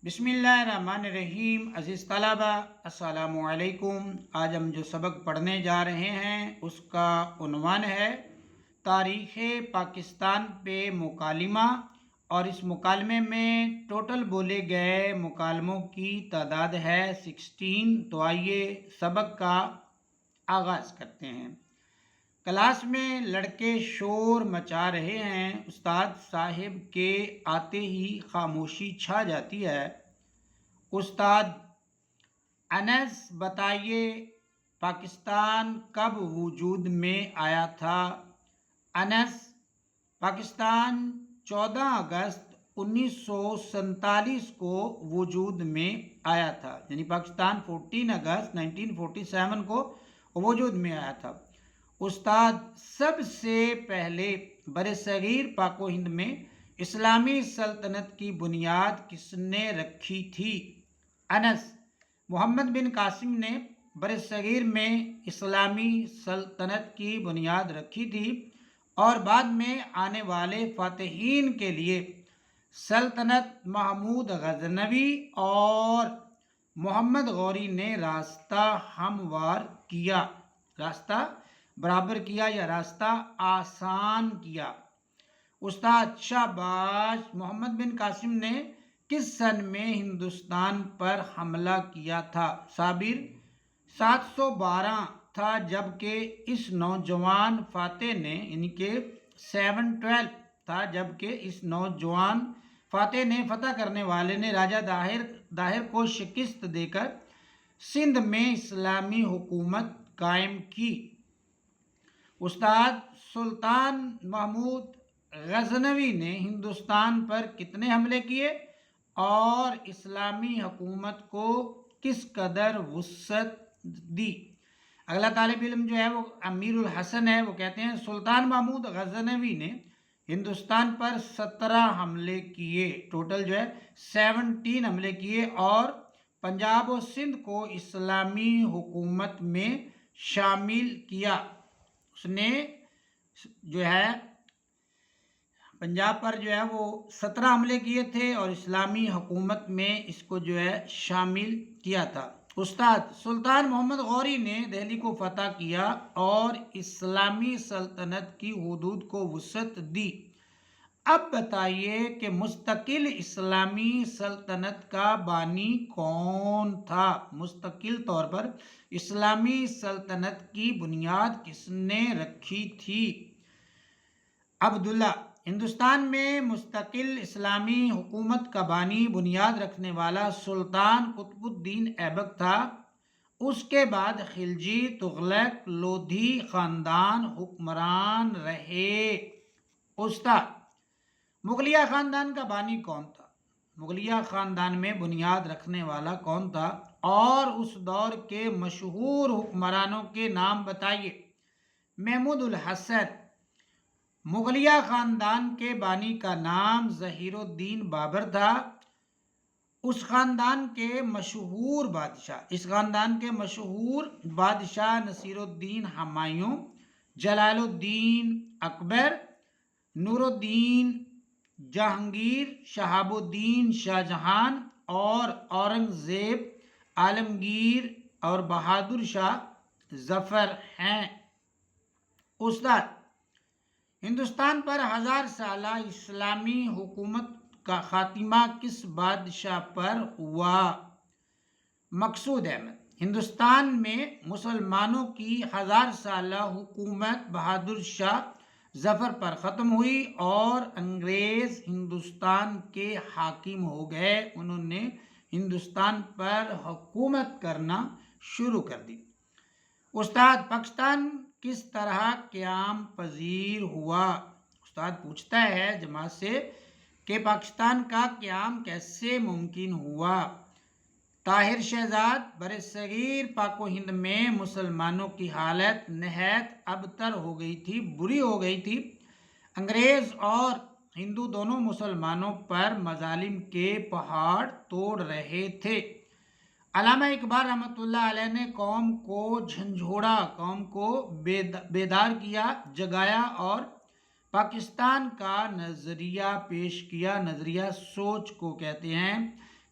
بسم اللہ الرحمن الرحیم۔ عزیز طلبہ السلام علیکم۔ آج ہم جو سبق پڑھنے جا رہے ہیں اس کا عنوان ہے تاریخ پاکستان پہ مکالمہ، اور اس مکالمے میں ٹوٹل بولے گئے مکالموں کی تعداد ہے 16۔ تو آئیے سبق کا آغاز کرتے ہیں۔ کلاس میں لڑکے شور مچا رہے ہیں، استاد صاحب کے آتے ہی خاموشی چھا جاتی ہے۔ استاد: انس بتائیے پاکستان کب وجود میں آیا تھا؟ انس: پاکستان 14 اگست 1947 کو وجود میں آیا تھا، یعنی پاکستان 14 اگست 1947 کو وجود میں آیا تھا۔ استاد: سب سے پہلے برصغیر پاک و ہند میں اسلامی سلطنت کی بنیاد کس نے رکھی تھی؟ انس: محمد بن قاسم نے برصغیر میں اسلامی سلطنت کی بنیاد رکھی تھی، اور بعد میں آنے والے فاتحین کے لیے سلطنت محمود غزنوی اور محمد غوری نے راستہ ہموار کیا، راستہ برابر کیا یا راستہ آسان کیا۔ استاد: شاباش! محمد بن قاسم نے کس سن میں ہندوستان پر حملہ کیا تھا؟ صابر: 712 تھا، جبکہ اس نوجوان فاتح نے یعنی کہ 712 تھا، جبکہ اس نوجوان فاتح نے فتح کرنے والے نے راجہ داہر کو شکست دے کر سندھ میں اسلامی حکومت قائم کی۔ استاد: سلطان محمود غزنوی نے ہندوستان پر کتنے حملے کیے اور اسلامی حکومت کو کس قدر وسعت دی؟ اگلا طالب علم جو ہے وہ امیر الحسن ہے، وہ کہتے ہیں سلطان محمود غزنوی نے ہندوستان پر 17 حملے کیے، ٹوٹل جو ہے 17 حملے کیے، اور پنجاب و سندھ کو اسلامی حکومت میں شامل کیا۔ اس نے جو ہے پنجاب پر جو ہے وہ 17 حملے کیے تھے اور اسلامی حکومت میں اس کو جو ہے شامل کیا تھا۔ استاد: سلطان محمد غوری نے دہلی کو فتح کیا اور اسلامی سلطنت کی حدود کو وسعت دی۔ اب بتائیے کہ مستقل اسلامی سلطنت کا بانی کون تھا؟ مستقل طور پر اسلامی سلطنت کی بنیاد کس نے رکھی تھی؟ عبداللہ: ہندوستان میں مستقل اسلامی حکومت کا بانی بنیاد رکھنے والا سلطان قطب الدین ایبک تھا۔ اس کے بعد خلجی، تغلق، لودھی خاندان حکمران رہے۔ استاد: مغلیہ خاندان کا بانی کون تھا؟ مغلیہ خاندان میں بنیاد رکھنے والا کون تھا؟ اور اس دور کے مشہور حکمرانوں کے نام بتائیے۔ محمود الحسن: مغلیہ خاندان کے بانی کا نام ظہیر الدین بابر تھا۔ اس خاندان کے مشہور بادشاہ نصیر الدین ہمایوں، جلال الدین اکبر، نور الدین جہانگیر، شہاب الدین شاہجہاں اور اورنگزیب، عالمگیر اور بہادر شاہ ظفر ہیں۔ استاد: ہندوستان پر 1000 سالہ اسلامی حکومت کا خاتمہ کس بادشاہ پر ہوا؟ مقصود احمد: ہندوستان میں مسلمانوں کی 1000 سالہ حکومت بہادر شاہ ظفر پر ختم ہوئی اور انگریز ہندوستان کے حاکم ہو گئے، انہوں نے ہندوستان پر حکومت کرنا شروع کر دی۔ استاد: پاکستان کس طرح قیام پذیر ہوا؟ استاد پوچھتا ہے جماعت سے کہ پاکستان کا قیام کیسے ممکن ہوا؟ طاہر شہزاد: برصغیر پاک و ہند میں مسلمانوں کی حالت نہایت ابتر ہو گئی تھی، بری ہو گئی تھی۔ انگریز اور ہندو دونوں مسلمانوں پر مظالم کے پہاڑ توڑ رہے تھے۔ علامہ اقبال رحمۃ اللہ علیہ نے قوم کو جھنجھوڑا، قوم کو بیدار کیا، جگایا اور پاکستان کا نظریہ پیش کیا۔ نظریہ سوچ کو کہتے ہیں